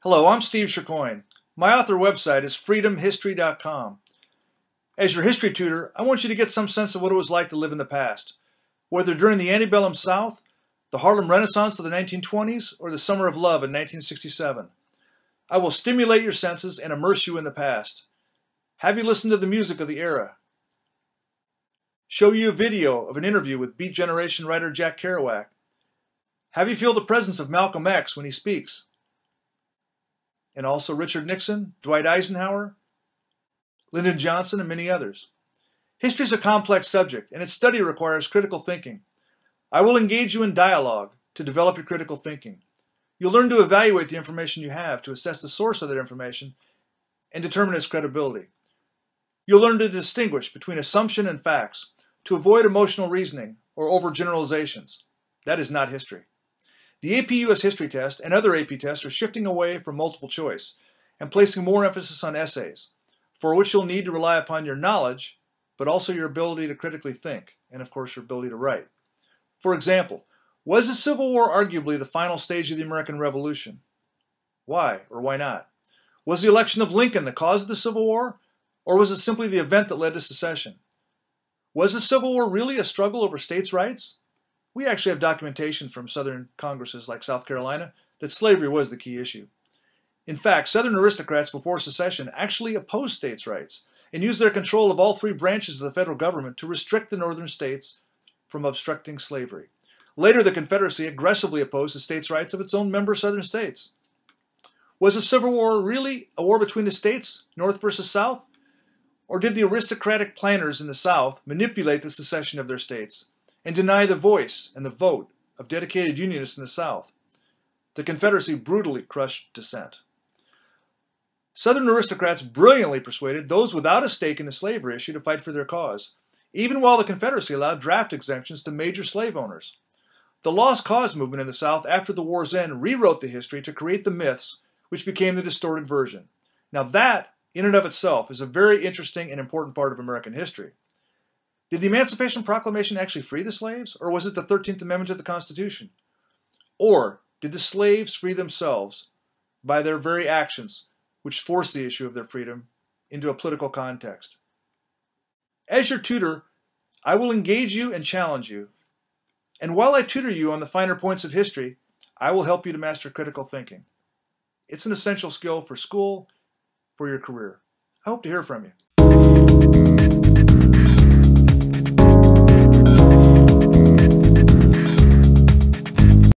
Hello, I'm Steve Chicoine. My author website is freedomhistory.com. As your history tutor, I want you to get some sense of what it was like to live in the past, whether during the antebellum South, the Harlem Renaissance of the 1920s, or the Summer of Love in 1967. I will stimulate your senses and immerse you in the past. Have you listened to the music of the era? Show you a video of an interview with Beat Generation writer Jack Kerouac. Have you feel the presence of Malcolm X when he speaks? And also Richard Nixon, Dwight Eisenhower, Lyndon Johnson, and many others. History is a complex subject, and its study requires critical thinking. I will engage you in dialogue to develop your critical thinking. You'll learn to evaluate the information you have, to assess the source of that information, and determine its credibility. You'll learn to distinguish between assumption and facts, to avoid emotional reasoning or overgeneralizations. That is not history. The AP US History Test and other AP tests are shifting away from multiple choice and placing more emphasis on essays, for which you'll need to rely upon your knowledge, but also your ability to critically think, and of course your ability to write. For example, was the Civil War arguably the final stage of the American Revolution? Why or why not? Was the election of Lincoln the cause of the Civil War, or was it simply the event that led to secession? Was the Civil War really a struggle over states' rights? We actually have documentation from Southern Congresses like South Carolina that slavery was the key issue. In fact, Southern aristocrats before secession actually opposed states' rights and used their control of all three branches of the federal government to restrict the northern states from obstructing slavery. Later, the Confederacy aggressively opposed the states' rights of its own member southern states. Was the Civil War really a war between the states, North versus South? Or did the aristocratic planners in the South manipulate the secession of their states and deny the voice and the vote of dedicated Unionists in the South? The Confederacy brutally crushed dissent. Southern aristocrats brilliantly persuaded those without a stake in the slavery issue to fight for their cause, even while the Confederacy allowed draft exemptions to major slave owners. The Lost Cause movement in the South after the war's end rewrote the history to create the myths, which became the distorted version. Now that, in and of itself, is a very interesting and important part of American history. Did the Emancipation Proclamation actually free the slaves, or was it the 13th Amendment to the Constitution? Or did the slaves free themselves by their very actions, which forced the issue of their freedom into a political context? As your tutor, I will engage you and challenge you. And while I tutor you on the finer points of history, I will help you to master critical thinking. It's an essential skill for school, for your career. I hope to hear from you.